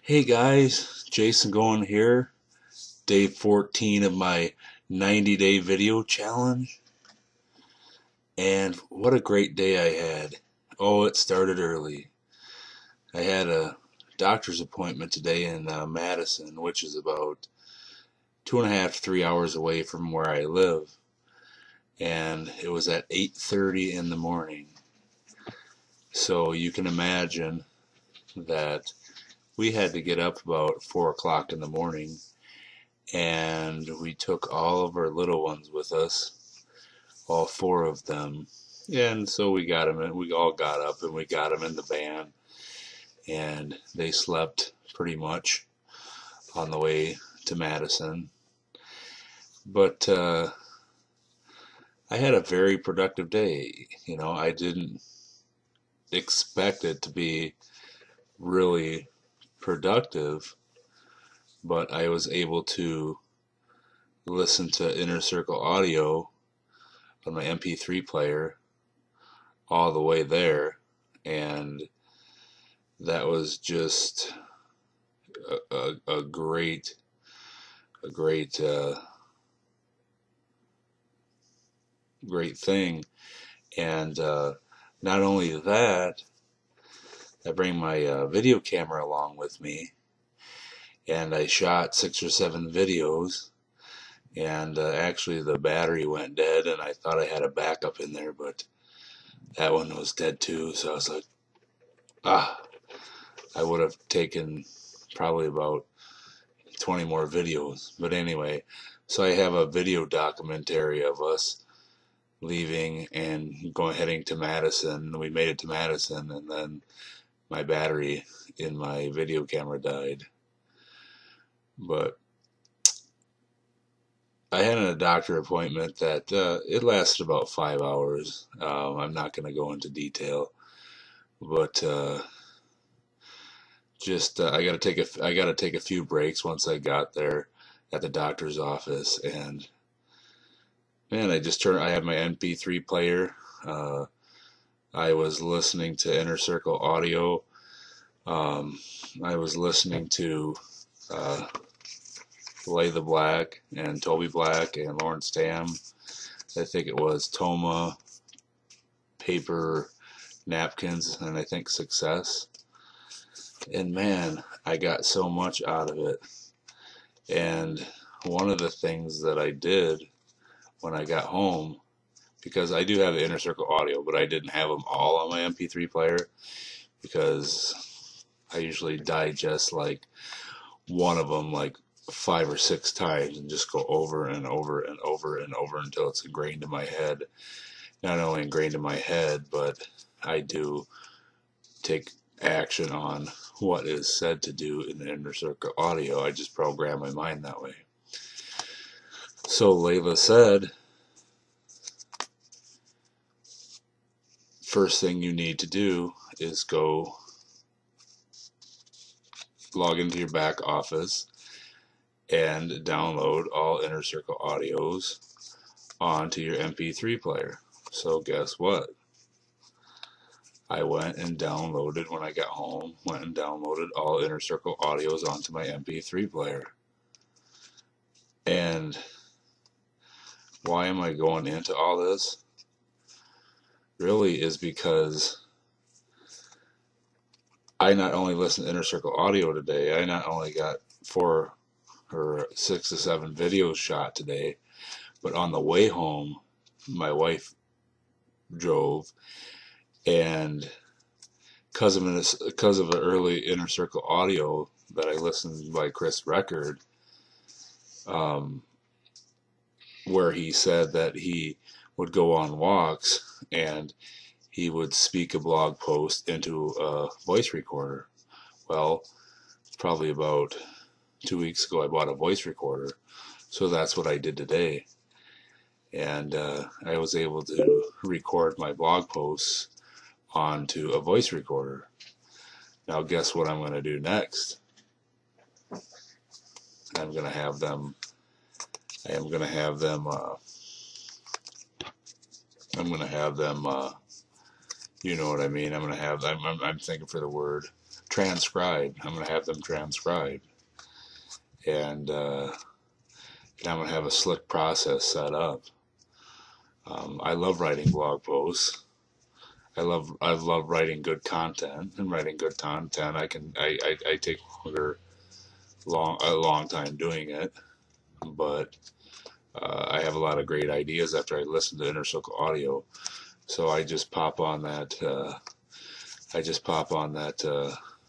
Hey guys, Jason going here. Day 14 of my 90-day video challenge. And what a great day I had. Oh, it started early. I had a doctor's appointment today in Madison, which is about 2.5 to 3 hours away from where I live. And it was at 8:30 in the morning. So you can imagine that we had to get up about 4 o'clock in the morning, and we took all of our little ones with us, all four of them. And so we got them in, we all got up and we got them in the van, and they slept pretty much on the way to Madison. But I had a very productive day. I didn't expect it to be really productive, but I was able to listen to Inner Circle audio on my MP3 player all the way there, and that was just a great great thing. And not only that, I bring my video camera along with me, and I shot 6 or 7 videos. And actually the battery went dead, and I thought I had a backup in there, but that one was dead too. So I was like, I would have taken probably about 20 more videos. But anyway, so I have a video documentary of us leaving and heading to Madison. We made it to Madison, and then my battery in my video camera died. But I had a doctor appointment that it lasted about 5 hours. I'm not going to go into detail, but just I got to take a few breaks once I got there at the doctor's office. And man, I had my MP3 player. I was listening to Inner Circle audio. I was listening to Lay the Black and Toby Black and Lawrence Tam. I think it was Toma, Paper Napkins, and I think Success. And man, I got so much out of it. And one of the things that I did when I got home, because I do have the Inner Circle audio, but I didn't have them all on my MP3 player, because I usually digest like one of them like 5 or 6 times and just go over and over and over and over until it's ingrained in my head. Not only ingrained in my head, but I do take action on what is said to do in the Inner Circle audio. I just program my mind that way. So Layla said, first thing you need to do is go log into your back office and download all Inner Circle audios onto your MP3 player. So guess what? I went and downloaded, when I got home, all Inner Circle audios onto my MP3 player. And why am I going into all this? Really is because I not only listened to Inner Circle audio today, I not only got 4 or 6 to 7 videos shot today, but on the way home, my wife drove, and because of the early Inner Circle audio that I listened by Chris Record, where he said that he would go on walks and he would speak a blog post into a voice recorder. Well, probably about 2 weeks ago I bought a voice recorder, so that's what I did today. And I was able to record my blog posts onto a voice recorder. Now guess what I'm going to do next? I'm going to have them you know what I mean. I'm thinking for the word, transcribed. I'm going to have them transcribed. And I'm going to have a slick process set up. I love writing blog posts. I love writing good content, and writing good content. I take a long time doing it, but I have a lot of great ideas after I listen to Inner Circle Audio. So I just pop on that.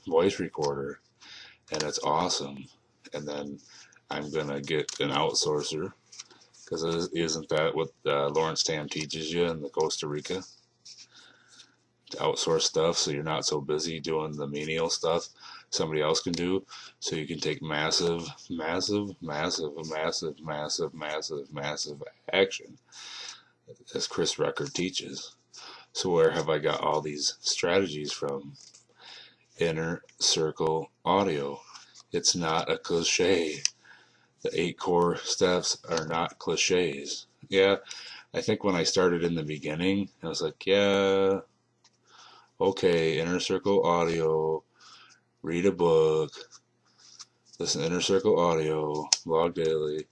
Voice recorder, and it's awesome. And then I'm gonna get an outsourcer, because isn't that what Lawrence Tam teaches you in the Costa Rica? To outsource stuff, so you're not so busy doing the menial stuff somebody else can do, so you can take massive action, as Chris Record teaches. So where have I got all these strategies from? Inner Circle Audio. It's not a cliche. The 8 core steps are not cliches. Yeah, I think when I started in the beginning, I was like, yeah, okay, Inner Circle Audio, read a book, listen to Inner Circle Audio, blog daily.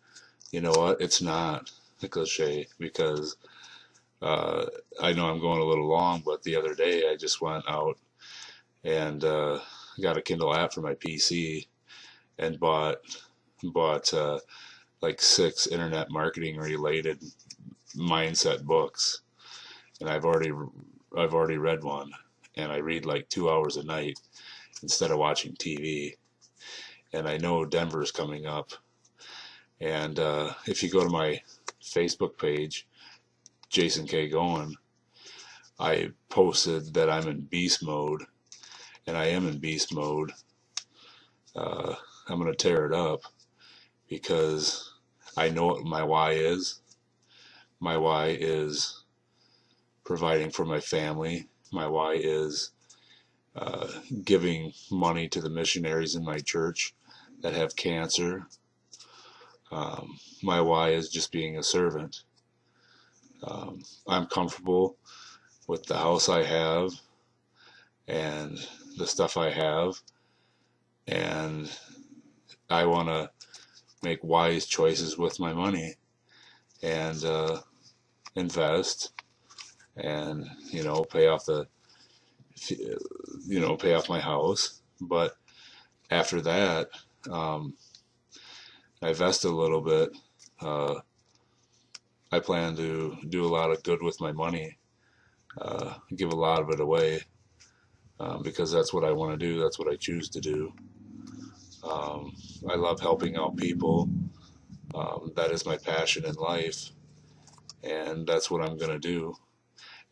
You know what? It's not a cliche, because I know I'm going a little long, but the other day I just went out and got a Kindle app for my PC and bought like 6 internet marketing related mindset books, and I've already read one, and I read like 2 hours a night instead of watching TV. And I know Denver's coming up, and if you go to my Facebook page, Jason K. Goen, I posted that I'm in beast mode, and I am in beast mode. I'm going to tear it up, because I know what my why is. My why is providing for my family. My why is giving money to the missionaries in my church that have cancer. My why is just being a servant. I'm comfortable with the house I have and the stuff I have, and I want to make wise choices with my money, and invest, and pay off my house. But after that, I vest a little bit. I plan to do a lot of good with my money, give a lot of it away, because that's what I want to do. That's what I choose to do. I love helping out people. That is my passion in life, and that's what I'm going to do.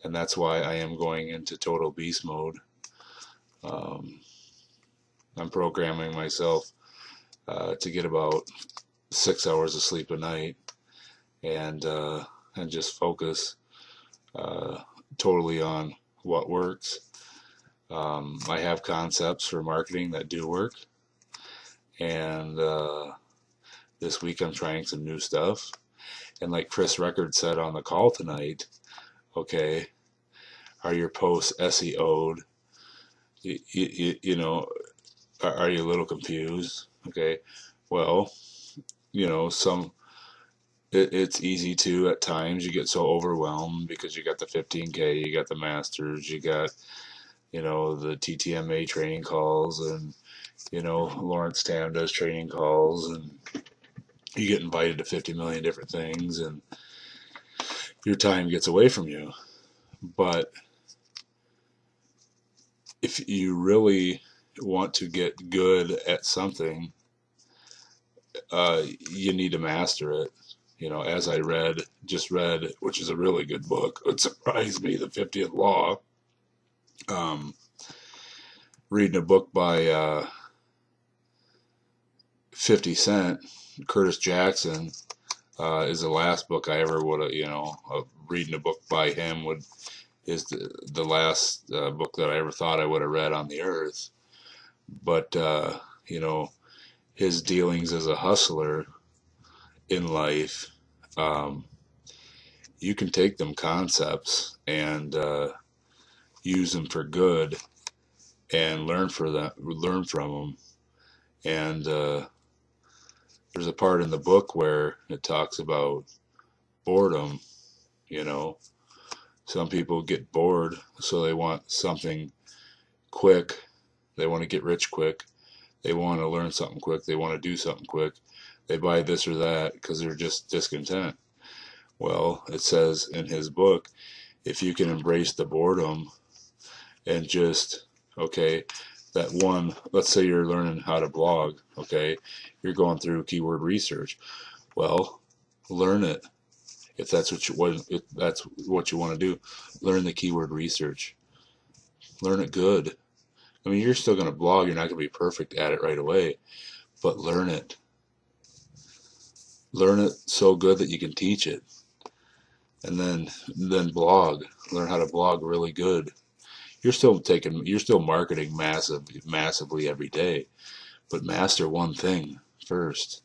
And that's why I am going into total beast mode. I'm programming myself to get about 6 hours of sleep a night, and just focus totally on what works. I have concepts for marketing that do work, and this week I'm trying some new stuff. And like Chris Record said on the call tonight, okay, are your posts SEO'd? Are you a little confused? Okay, well, it's easy to, at times you get so overwhelmed, because you got the 15K, you got the masters, you got the TTMA training calls, and Lawrence Tam does training calls, and you get invited to 50 million different things, and your time gets away from you. But if you really want to get good at something, you need to master it. As I just read, which is a really good book, it surprised me, The 50th Law. Reading a book by 50 Cent, Curtis Jackson, is the last book I ever would have, reading a book by him is the last book that I ever thought I would have read on the earth. But, his dealings as a hustler in life, you can take them concepts and use them for good, and learn from them. And there's a part in the book where it talks about boredom. You know, some people get bored, so they want something quick. They want to get rich quick. They want to learn something quick. They want to do something quick. They buy this or that because they're just discontent. Well, it says in his book, if you can embrace the boredom and just, okay, that one, let's say you're learning how to blog, okay, you're going through keyword research. Well, learn it. If that's what you want to do, learn the keyword research. Learn it good. I mean, you're still going to blog. You're not going to be perfect at it right away, but learn it. Learn it so good that you can teach it, and then blog. Learn how to blog really good. You're still marketing massively every day, but master one thing first.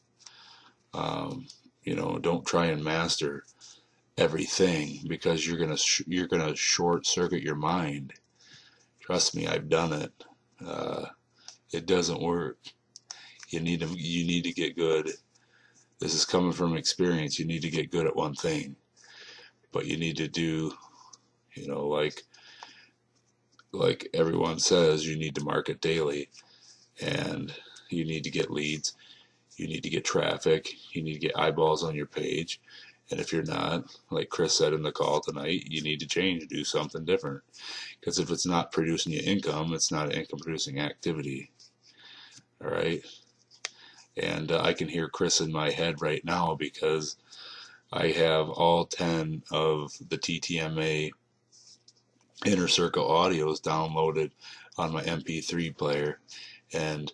Don't try and master everything because you're gonna short circuit your mind. Trust me, I've done it. Uh, it doesn't work. You need to get good. This is coming from experience. You need to get good at one thing, but you need to do, you know, like everyone says, you need to market daily, and you need to get leads. You need to get traffic. You need to get eyeballs on your page. And if you're not, like Chris said in the call tonight, you need to change, do something different. Because if it's not producing you income, it's not an income producing activity. All right. And I can hear Chris in my head right now because I have all 10 of the TTMA Inner Circle audios downloaded on my MP3 player. And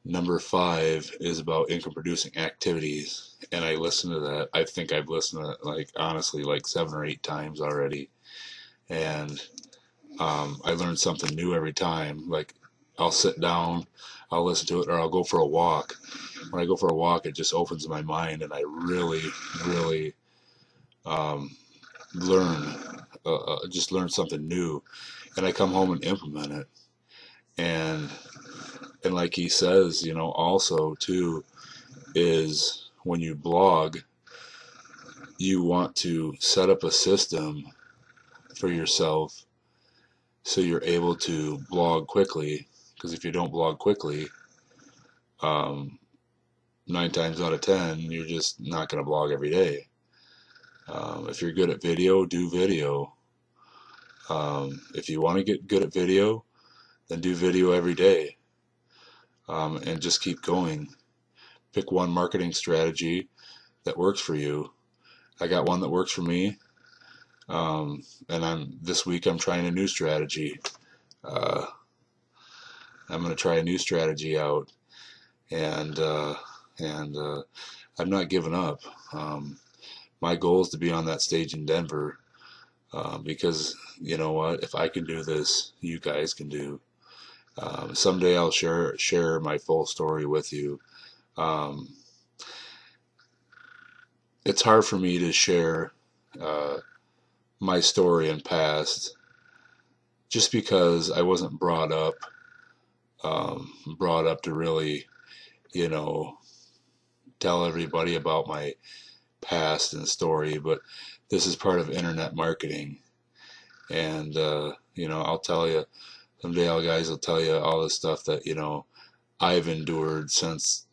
number 5 is about income producing activities. And I listen to that. I think I've listened to it, honestly, 7 or 8 times already. And I learn something new every time. Like, I'll sit down, I'll listen to it, or I'll go for a walk. When I go for a walk, it just opens my mind, and I really, really learn, just learn something new. And I come home and implement it. And like he says, also too, is when you blog, you want to set up a system for yourself so you're able to blog quickly. Because if you don't blog quickly, 9 times out of 10, you're just not going to blog every day. If you're good at video, do video. If you want to get good at video, then do video every day. And just keep going. Pick one marketing strategy that works for you. I got one that works for me. And this week I'm trying a new strategy. I'm going to try a new strategy out, and I'm not giving up. My goal is to be on that stage in Denver, because you know what? If I can do this, you guys can do. Someday I'll share my full story with you. It's hard for me to share my story and past just because I wasn't brought up to really, tell everybody about my past and story. But this is part of internet marketing, and I'll tell you someday. Guys will tell you all the stuff that I've endured since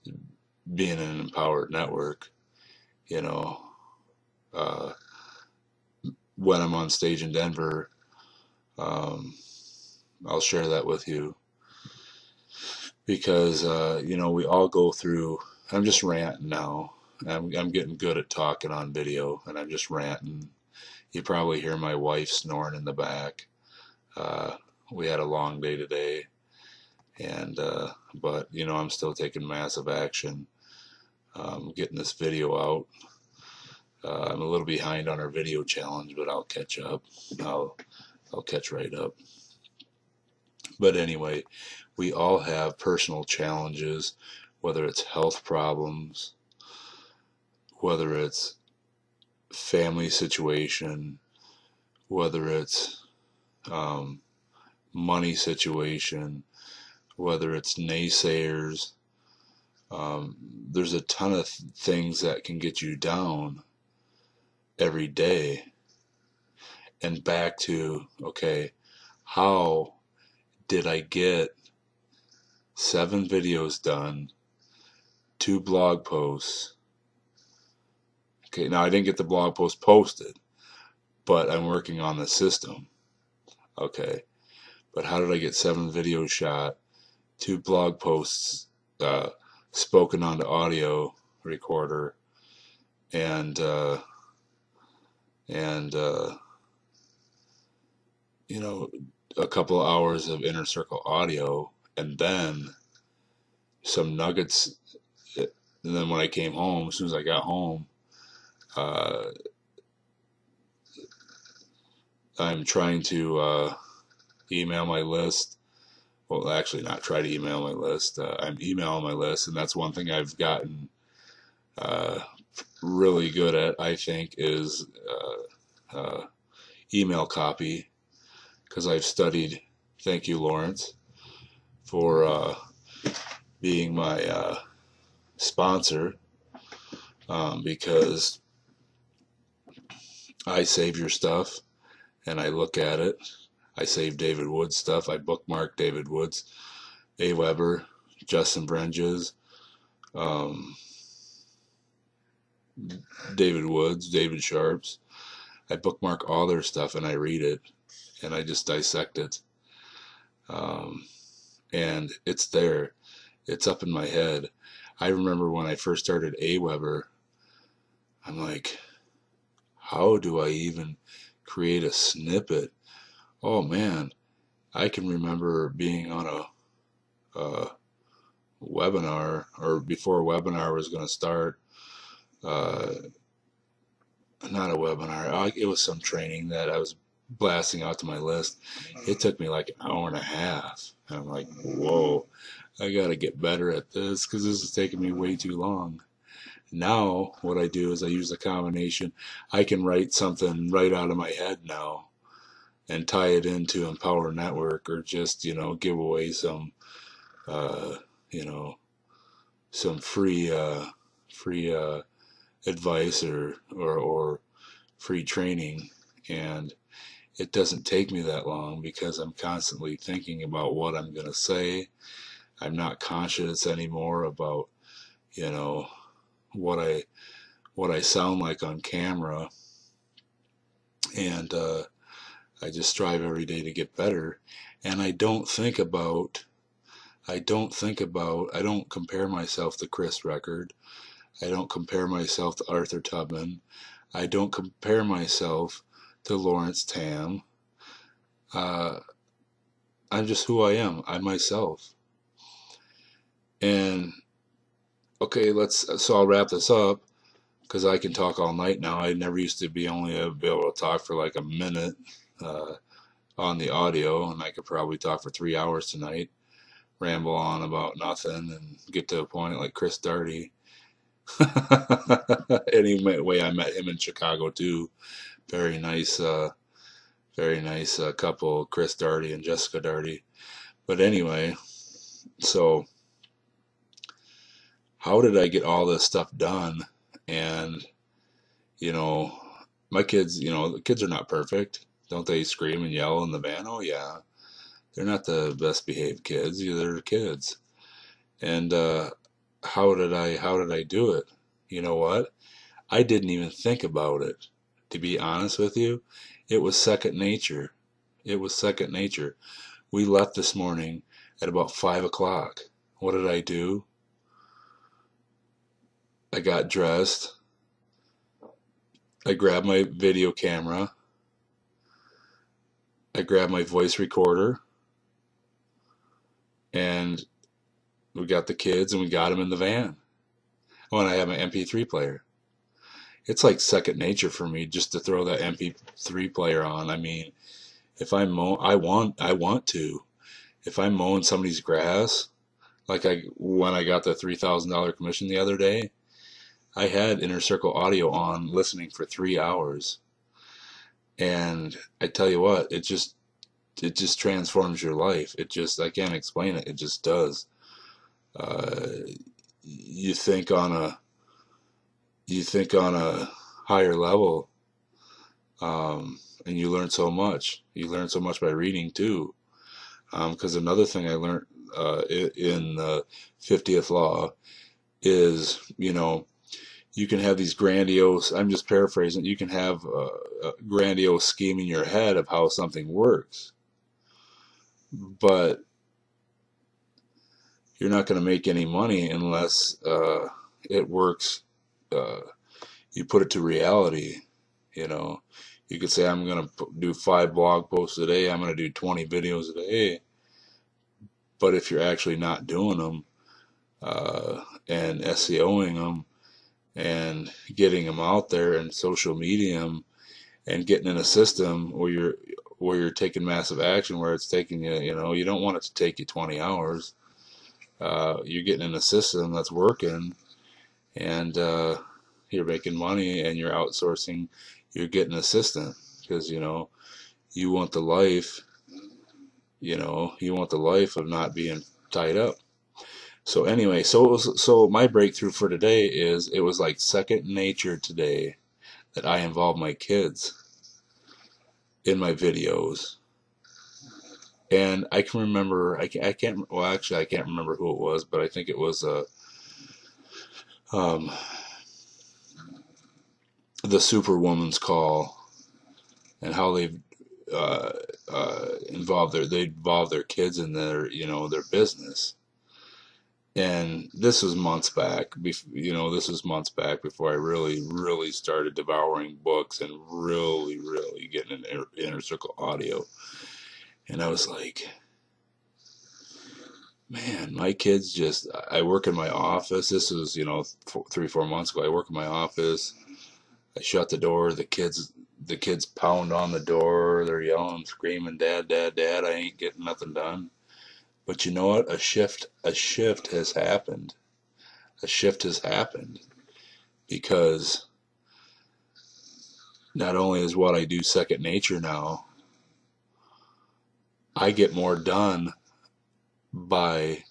being in an empowered network. Uh, when I'm on stage in Denver, I'll share that with you, because we all go through. I'm just ranting now. I'm getting good at talking on video, and I'm just ranting. You probably hear my wife snoring in the back. We had a long day today, and but I'm still taking massive action, getting this video out. I'm a little behind on our video challenge, but I'll catch up. I'll catch right up. But anyway, we all have personal challenges, whether it's health problems, whether it's family situation, whether it's money situation, whether it's naysayers. There's a ton of things that can get you down every day. And back to, okay, how did I get 7 videos done, 2 blog posts? Okay, now I didn't get the blog post posted, but I'm working on the system. Okay, but how did I get 7 videos shot, 2 blog posts spoken onto audio recorder, and you know, a couple of hours of Inner Circle audio, and then some nuggets. And then when I came home, as soon as I got home, uh, I'm trying to email my list. Well, actually, not try to email my list. I'm emailing my list, and that's one thing I've gotten uh, really good at, I think, is email copy, because I've studied. Thank you, Lawrence, for being my sponsor, because I save your stuff and I look at it. I save David Woods stuff. I bookmark David Woods, AWeber, Justin Brenges, um, David Woods, David Sharps. I bookmark all their stuff and I read it and I just dissect it. And it's there. It's up in my head. I remember when I first started AWeber, I'm like, how do I even create a snippet? Oh man, I can remember being on a webinar, or before a webinar was going to start. Uh, Not a webinar. It was some training that I was blasting out to my list. It took me like an hour and a half. And I'm like, whoa, I got to get better at this because this is taking me way too long. Now, what I do is I use a combination. I can write something right out of my head now and tie it into Empower Network, or just, give away some, uh, you know, some free advice, or free training. And it doesn't take me that long because I'm constantly thinking about what I'm going to say. I'm not conscious anymore about, you know, what I sound like on camera. And I just strive every day to get better. And I don't compare myself to Chris Record. I don't compare myself to Arthur Tubman. I don't compare myself to Lawrence Tam. I'm just who I am. I'm myself. And okay, so I'll wrap this up because I can talk all night now. I never used to be able to talk for like a minute on the audio, and I could probably talk for 3 hours tonight, ramble on about nothing, and get to a point like Chris Darty. Anyway, I met him in Chicago too. Very nice couple, Chris Darty and Jessica Darty. But anyway, so how did I get all this stuff done? And my kids, the kids are not perfect. Don't they scream and yell in the van? Oh yeah, they're not the best behaved kids. They're kids. And how did I do it? You know what? I didn't even think about it. To be honest with you, it was second nature. It was second nature. We left this morning at about 5 o'clock. What did I do? I got dressed. I grabbed my video camera. I grabbed my voice recorder. And we got the kids and we got them in the van. Oh, and I have my MP3 player. It's like second nature for me just to throw that MP3 player on. I mean, if I want to. If I'm mowing somebody's grass, like when I got the $3,000 commission the other day, I had Inner Circle audio on listening for 3 hours. And I tell you what, it just transforms your life. It just, I can't explain it. It just does. Uh, you think on a higher level, and you learn so much. You learn so much by reading too. Because another thing I learned in the 50th law is, you can have these grandiose, I'm just paraphrasing, you can have a grandiose scheme in your head of how something works, but you're not going to make any money unless it works. You put it to reality. You could say, I'm going to do 5 blog posts a day, I'm going to do 20 videos a day, but if you're actually not doing them and SEOing them and getting them out there and social media and getting in a system where you're taking massive action, where it's taking you, you don't want it to take you 20 hours. You're getting in a system that's working, and you're making money, and you're outsourcing. You're getting an assistant because you want the life. You want the life of not being tied up. So anyway, so my breakthrough for today is, it was like second nature today that I involve my kids in my videos. And I can remember, I can't, well, actually, I can't remember who it was, but I think it was um, the Superwoman's Call, and how they've they involve their kids in their business. And this was months back. This was months back before I really started devouring books and really getting an Inner Circle audio. And I was like, man, my kids just, I work in my office. This was, 3-4 months ago. I work in my office. I shut the door. The kids pound on the door. They're yelling, screaming, "Dad, Dad, Dad." I ain't getting nothing done. But you know what? A shift has happened. A shift has happened because not only is what I do second nature now, I get more done by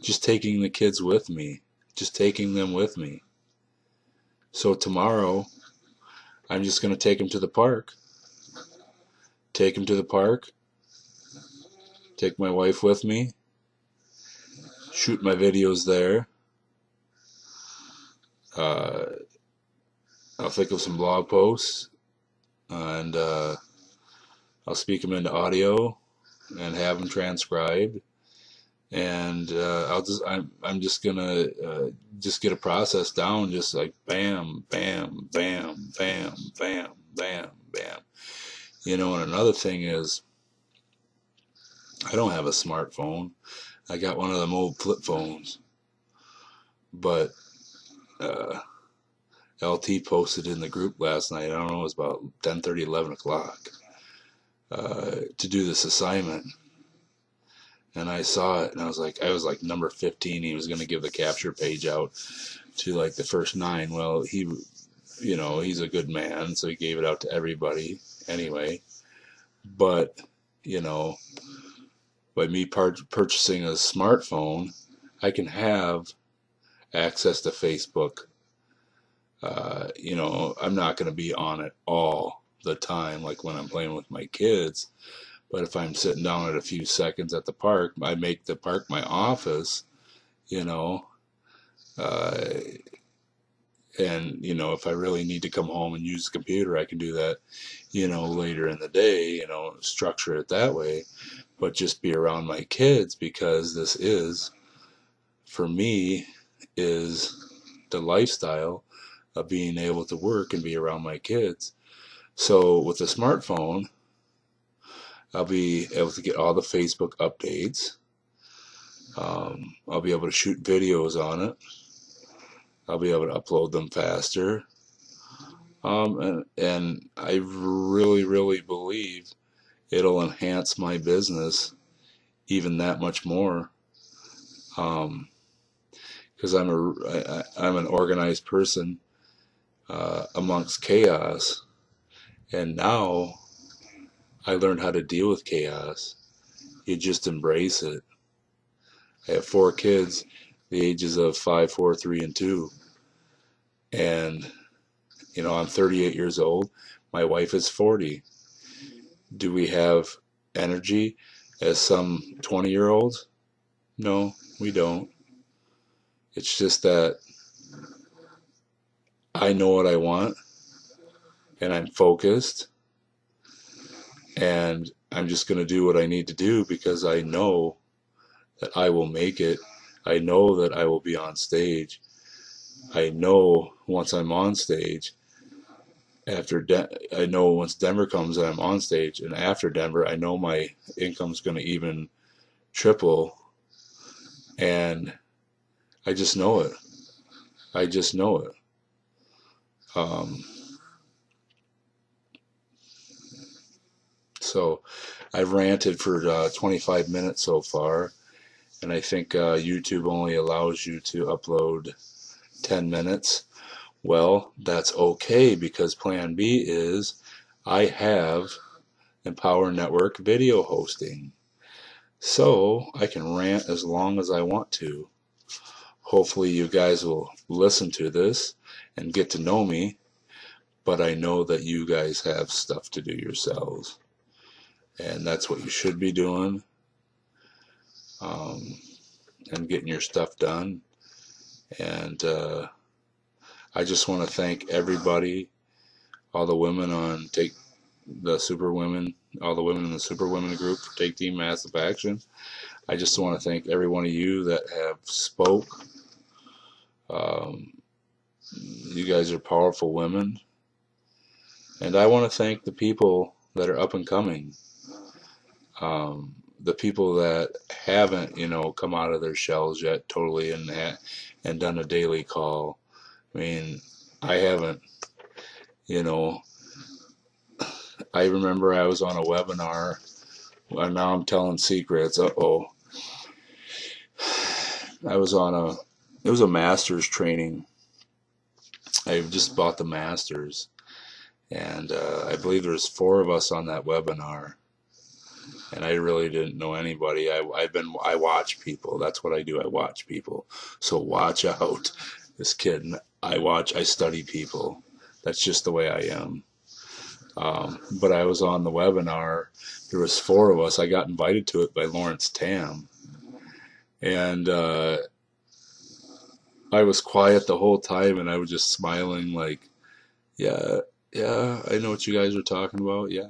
just taking the kids with me, just taking them with me. So tomorrow, I'm just going to take them to the park. Take my wife with me, shoot my videos there. I'll think of some blog posts, and I'll speak them into audio and have them transcribed. And I'm just gonna just get a process down, just like bam, bam, bam, bam, bam, bam, bam. And another thing is, I don't have a smartphone. I got one of them old flip phones. But LT posted in the group last night, I don't know, it was about 10:30, 11 o'clock, to do this assignment. And I saw it, and I was like number 15. He was going to give the capture page out to like the first 9. Well, he's a good man, so he gave it out to everybody anyway. But, by me purchasing a smartphone, I can have access to Facebook. I'm not going to be on it all the time, like when I'm playing with my kids. But if I'm sitting down at a few seconds at the park, I make the park my office, and, if I really need to come home and use the computer, I can do that, later in the day, structure it that way. But just be around my kids, because this is, for me, is the lifestyle of being able to work and be around my kids. So with the smartphone, I'll be able to get all the Facebook updates. I'll be able to shoot videos on it. I'll be able to upload them faster. And I really believe it'll enhance my business even that much more. Because I'm an organized person amongst chaos, and now I learned how to deal with chaos. You just embrace it. I have 4 kids, the ages of 5, 4, 3, and 2. And, I'm 38 years old. My wife is 40. Do we have energy as some 20-year-olds? No, we don't. It's just that I know what I want and I'm focused and I'm just going to do what I need to do because I know that I will make it. I know that I will be on stage. I know once I'm on stage, I know once Denver comes and I'm on stage, and after Denver, I know my income's going to even triple, and I just know it. I just know it. Um, so I've ranted for 25 minutes so far, and I think YouTube only allows you to upload 10 minutes. Well, that's okay because plan B is I have Empower Network video hosting. So I can rant as long as I want to. Hopefully you guys will listen to this and get to know me, but I know that you guys have stuff to do yourselves. And that's what you should be doing, and getting your stuff done. And I just want to thank everybody, all the women on all the women in the Superwomen group for Take Team Massive Action. I just want to thank every one of you that have spoke. You guys are powerful women. And I want to thank the people that are up and coming. The people that haven't, come out of their shells yet totally and done a daily call. I mean, I haven't, I remember I was on a webinar, and now I'm telling secrets. Uh-oh. It was a master's training. I just bought the master's, and I believe there's 4 of us on that webinar, and I really didn't know anybody. I watch people. That's what I do. I watch people. So watch out. Just kidding. I study people. That's just the way I am. But I was on the webinar. There was 4 of us. I got invited to it by Lawrence Tam, and I was quiet the whole time, and I was just smiling like, yeah, yeah, I know what you guys are talking about. Yeah,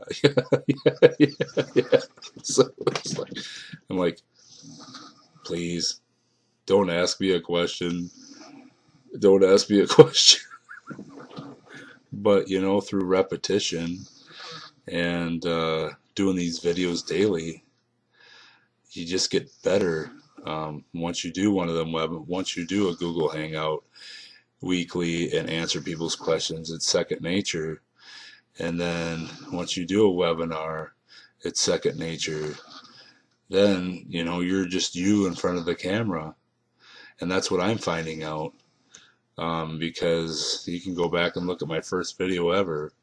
yeah. So it's like, I'm like, please, don't ask me a question. Don't ask me a question. But, through repetition and doing these videos daily, you just get better. Once you do once you do a Google Hangout weekly and answer people's questions, it's second nature. And then once you do a webinar, it's second nature. Then, you're just you in front of the camera. And that's what I'm finding out. Because you can go back and look at my first video ever.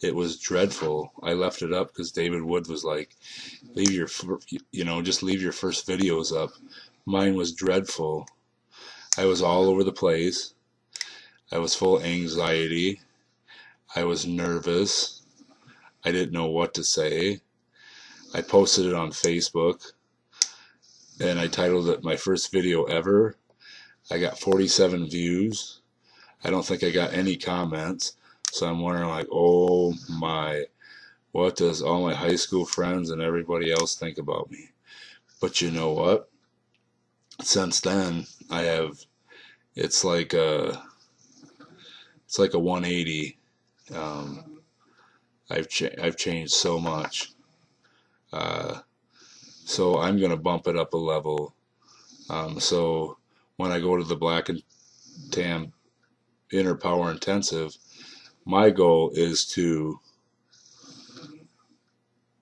It was dreadful. I left it up because David Wood was like, just leave your first videos up. Mine was dreadful. I was all over the place. I was full of anxiety. I was nervous. I didn't know what to say. I posted it on Facebook, and I titled it my first video ever. I got 47 views. I don't think I got any comments. So I'm wondering, like, oh my, what does all my high school friends and everybody else think about me? But you know what? Since then, it's like a 180. I've changed so much. So I'm gonna bump it up a level. So when I go to the Black and Tam Inner Power Intensive, my goal is to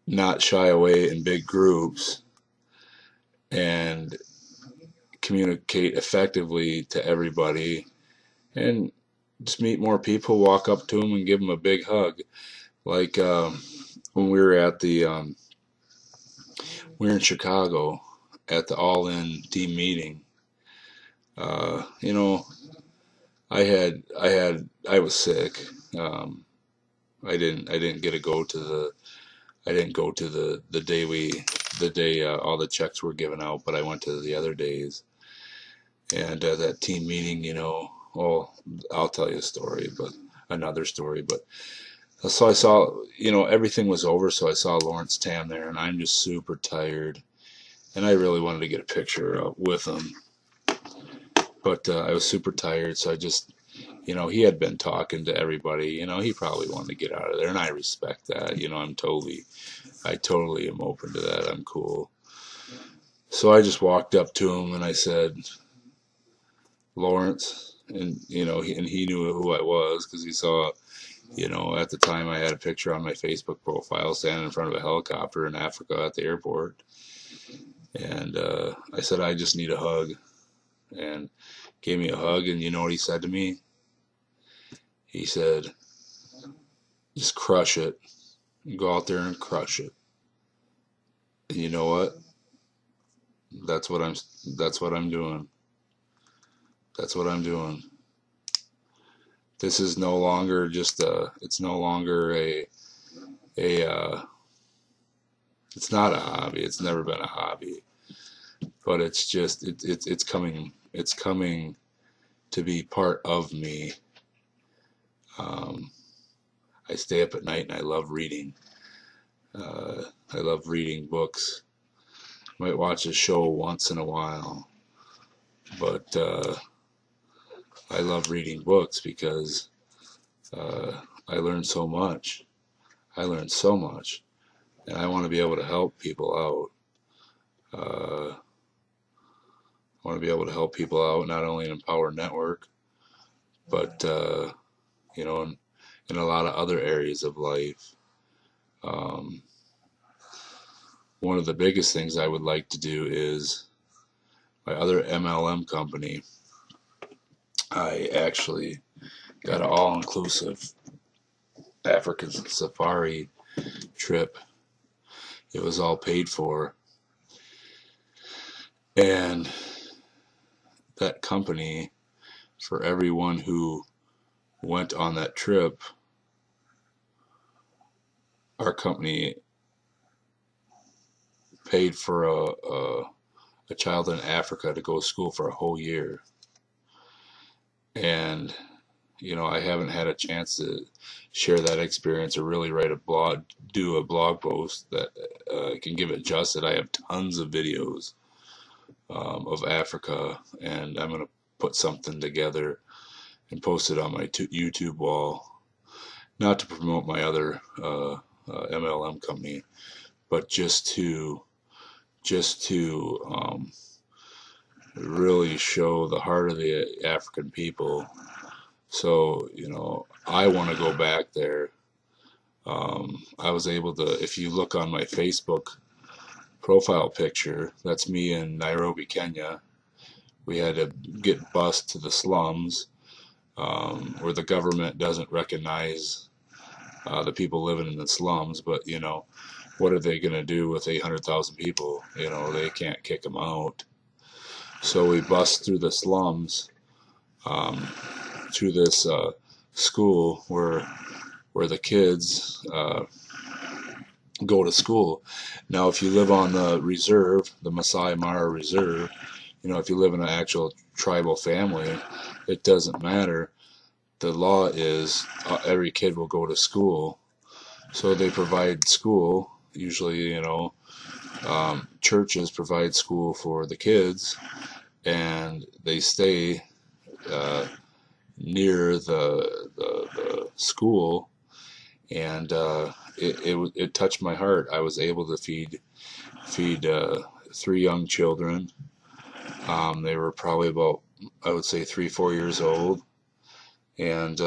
not shy away in big groups and communicate effectively to everybody, and just meet more people, walk up to them and give them a big hug. Like when we were at the we were in Chicago at the All-In team meeting. You know, I was sick. Um, I didn't get to go to the I didn't go to the day all the checks were given out, but I went to the other days. And that team meeting, well, I'll tell you a story, but another story. But so I saw, everything was over, so I saw Lawrence Tam there, and I'm just super tired, and I really wanted to get a picture with him, but I was super tired, so I just, he had been talking to everybody, he probably wanted to get out of there, and I respect that, I totally am open to that. I'm cool. So I just walked up to him and I said, Lawrence, and he knew who I was because he saw, at the time I had a picture on my Facebook profile standing in front of a helicopter in Africa at the airport, and I said I just need a hug, and gave me a hug, and you know what he said to me? He said, just crush it, go out there and crush it. And you know what? That's what I'm. That's what I'm doing. That's what I'm doing. This is no longer just a. It's no longer a. It's not a hobby. It's never been a hobby. But it's just it's coming. It's coming to be part of me. Um, I stay up at night and I love reading. I love reading books. Might watch a show once in a while, but I love reading books because I learn so much. I learn so much, and I want to be able to help people out. I want to be able to help people out, not only in Empower Network, but in a lot of other areas of life. Um, One of the biggest things I would like to do is my other MLM company. I actually got an all-inclusive African safari trip. It was all paid for. And that company, for everyone who went on that trip, our company paid for a child in Africa to go to school for a whole year. And I haven't had a chance to share that experience or really do a blog post that can give it justice. I have tons of videos of Africa, and I'm going to put something together and post it on my YouTube wall, not to promote my other MLM company, but just to really show the heart of the African people. So, I want to go back there. I was able to, if you look on my Facebook profile picture, that's me in Nairobi, Kenya. We had to get bused to the slums where the government doesn't recognize the people living in the slums. But, what are they going to do with 800,000 people? They can't kick them out. So we bust through the slums to this school where the kids go to school. Now, if you live on the reserve, the Masai Mara Reserve, if you live in an actual tribal family, it doesn't matter. The law is every kid will go to school. So they provide school. Usually, churches provide school for the kids, and they stay near the school. And it touched my heart. I was able to feed 3 young children. They were probably about, I would say, 3-4 years old, and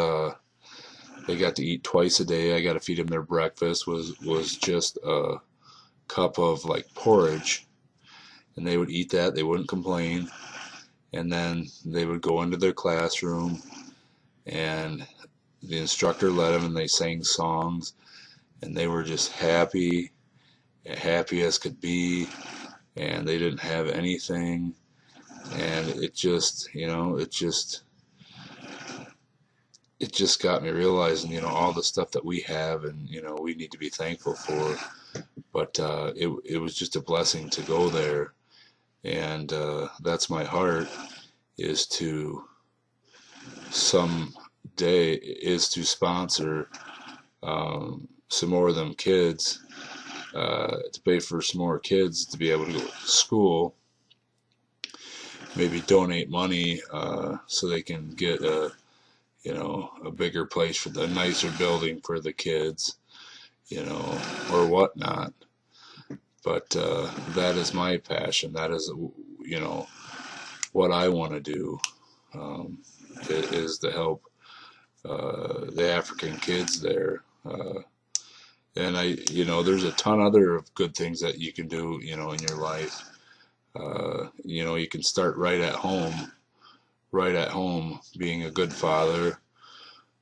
they got to eat twice a day. I got to feed them their breakfast was just a cup of like porridge, and they would eat that. They wouldn't complain, and then they would go into their classroom, and the instructor led them, and they sang songs. and they were just happy as could be, and they didn't have anything. And it just, it just got me realizing, all the stuff that we have, and we need to be thankful for. But it was just a blessing to go there, and that's my heart, is to someday is to sponsor some more of them kids, to pay for some more kids to be able to go to school. Maybe donate money so they can get a bigger place for a nicer building for the kids, or whatnot. But that is my passion. That is, what I want to do, is to help the African kids there. And there's a ton other of good things that you can do, in your life. You can start right at home, being a good father,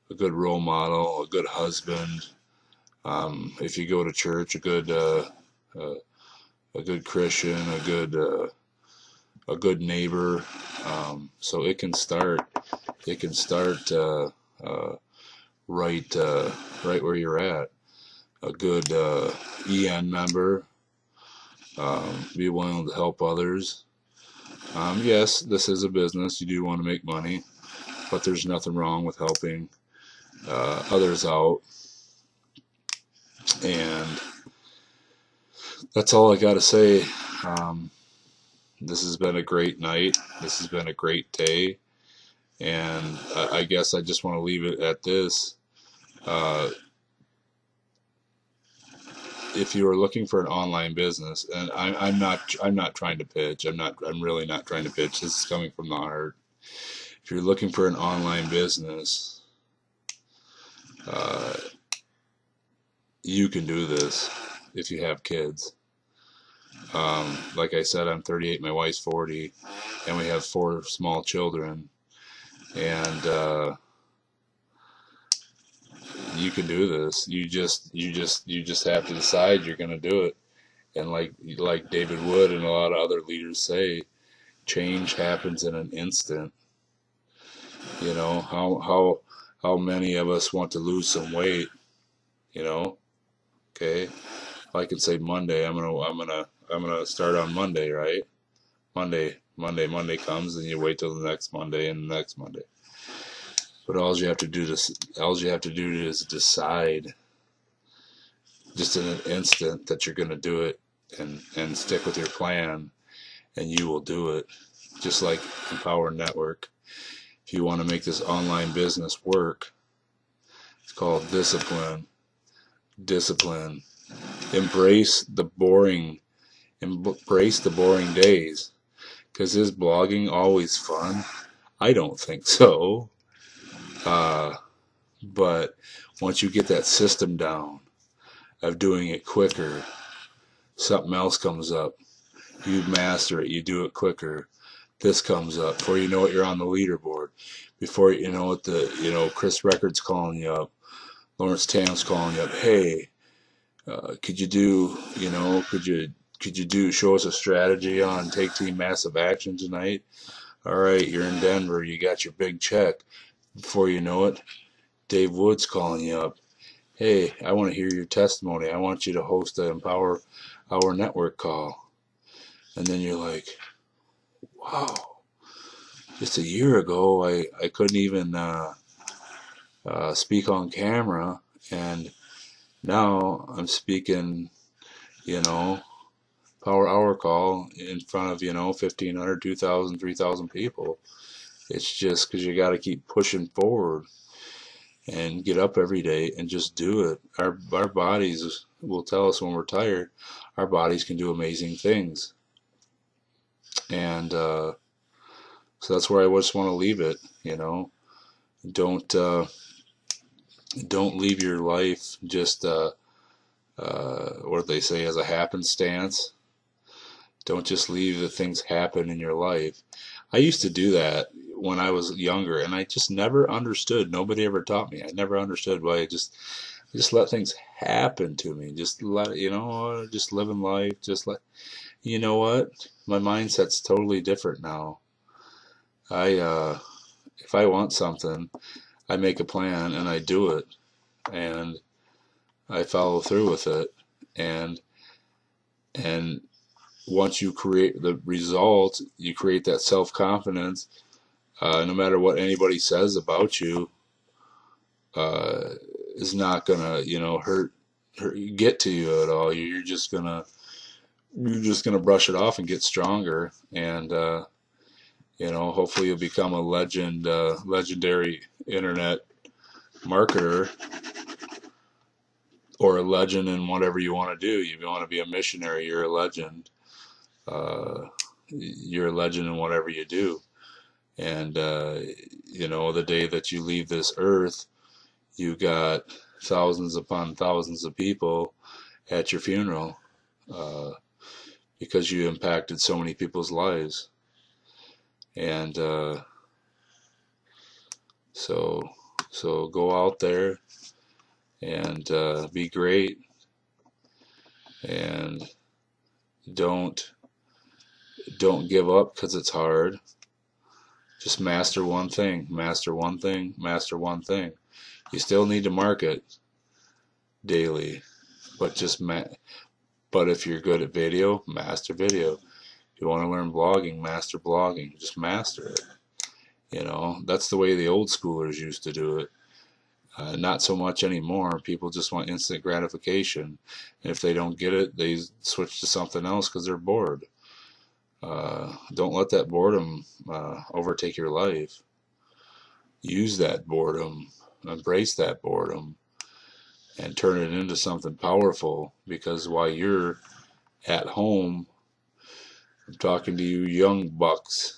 a good role model, a good husband. If you go to church, a good Christian, a good neighbor. So it can start right where you're at. A good EN member. Be willing to help others. Yes, this is a business. You do want to make money, but there's nothing wrong with helping others out. And that's all I got to say. This has been a great night. This has been a great day. And I guess I just want to leave it at this. If you are looking for an online business, and I'm not trying to pitch. I'm really not trying to pitch. This is coming from the heart. If you're looking for an online business, you can do this if you have kids. Like I said, I'm 38, my wife's 40, and we have 4 small children. And you can do this. You just have to decide you're going to do it. And like David Wood and a lot of other leaders say, change happens in an instant. How many of us want to lose some weight? Okay. I can say Monday. I'm gonna start on Monday, right? Monday comes, and you wait till the next Monday and the next Monday. But all you have to do is decide, just in an instant, that you're gonna do it, and stick with your plan, and you will do it. Just like Empower Network. If you want to make this online business work, it's called discipline. Discipline. Embrace the boring days. Because is blogging always fun? I don't think so. But once you get that system down of doing it quicker, something else comes up. You master it. You do it quicker. This comes up. Before you know it, you're on the leaderboard. Before you know it, Chris Records calling you up. Lawrence Tam's calling you up. Hey, could you show us a strategy on Take Team Massive Action tonight? All right, you're in Denver. You got your big check. Before you know it, Dave Wood's calling you up. Hey, I want to hear your testimony. I want you to host the Empower Our Network call. And then you're like, wow, just a year ago, I couldn't even speak on camera, and now I'm speaking, Power Hour call in front of, 1,500, 2,000, 3,000 people. It's just because you got to keep pushing forward and get up every day and just do it. Our bodies will tell us when we're tired. Our bodies can do amazing things. And so that's where I just want to leave it. Don't leave your life just what they say as a happenstance. Don't just leave the things happen in your life. I used to do that when I was younger, and I just never understood. Nobody ever taught me. I never understood why just let things happen to me. Just let, just living life. Just let, you know what? My mindset's totally different now. If I want something, I make a plan and I do it, and I follow through with it. And and once you create the result, you create that self-confidence. No matter what anybody says about you, uh, is not gonna, hurt get to you at all. You're just gonna brush it off and get stronger. And hopefully you'll become a legendary internet marketer, or a legend in whatever you want to do. You want to be a missionary, you're a legend. You're a legend in whatever you do. And the day that you leave this earth, you got thousands upon thousands of people at your funeral, uh, because you impacted so many people's lives. And so so go out there and be great, and don't don't give up because it's hard. Just master one thing, master one thing, master one thing. You still need to market daily, but but if you're good at video, master video. If you want to learn blogging, master blogging. Just master it. That's the way the old schoolers used to do it. Not so much anymore. People just want instant gratification. And if they don't get it, they switch to something else because they're bored. Don't let that boredom overtake your life. Use that boredom, embrace that boredom, and turn it into something powerful. Because while you're at home, I'm talking to you young bucks.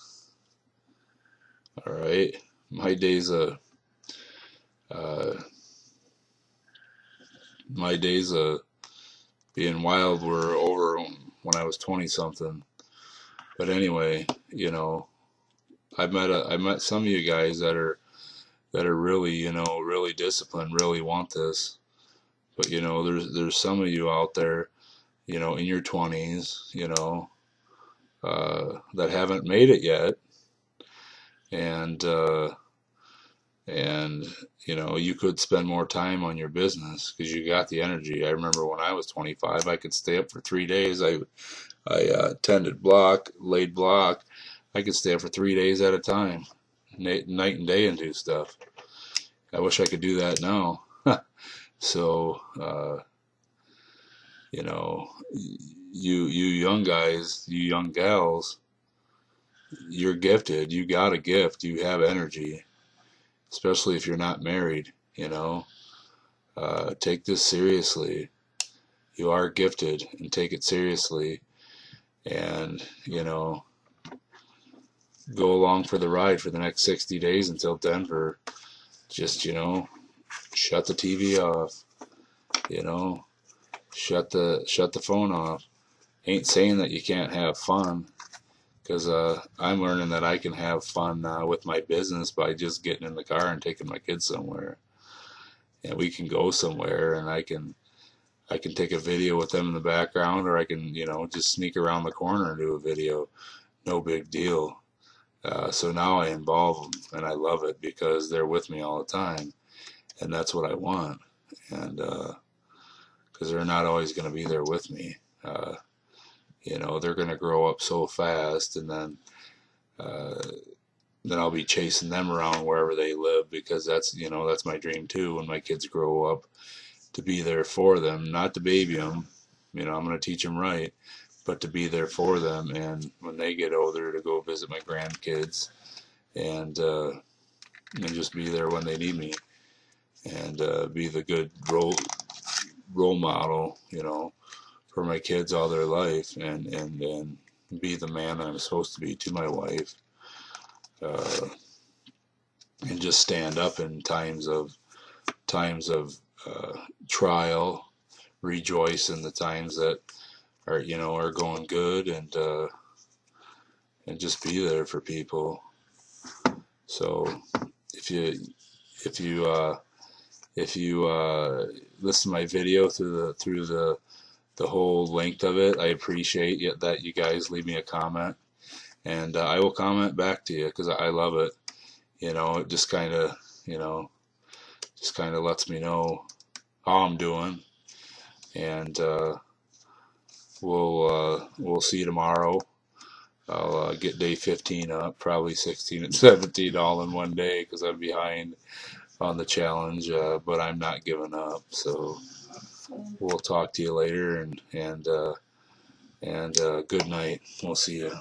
All right, my days of uh, being wild were over when I was 20 something. But anyway, I met some of you guys that are really, really disciplined, really want this. But there's some of you out there, in your 20s, that haven't made it yet. And and you could spend more time on your business because you got the energy. I remember when I was 25, I could stay up for 3 days. I tended block, laid block. I could stay up for 3 days at a time, night and day, and do stuff. I wish I could do that now. So you young guys, you young gals, you're gifted. You got a gift. You have energy, especially if you're not married. Take this seriously. You are gifted, and take it seriously. And go along for the ride for the next 60 days until Denver. Just shut the TV off. Shut the phone off. Ain't saying that you can't have fun, because I'm learning that I can have fun with my business by just getting in the car and taking my kids somewhere, and we can go somewhere, and I can take a video with them in the background, or I can just sneak around the corner and do a video. No big deal. So now I involve them, and I love it because they're with me all the time, and that's what I want. And because they're not always going to be there with me. They're going to grow up so fast, and then I'll be chasing them around wherever they live, because that's my dream too. When my kids grow up, to be there for them, not to baby them. I'm going to teach them right, but to be there for them, and when they get older, to go visit my grandkids, and just be there when they need me, and be the good role model, for my kids all their life, and be the man that I'm supposed to be to my wife, uh, and just stand up in times of trial, rejoice in the times that are going good, and just be there for people. So if you if you listen to my video through the whole length of it, I appreciate it that you guys leave me a comment, and I will comment back to you because I love it. It just kind of, lets me know how I'm doing, and we'll see you tomorrow. I'll get day 15 up, probably 16 and 17 all in one day because I'm behind on the challenge, but I'm not giving up. So we'll talk to you later, and good night. We'll see you.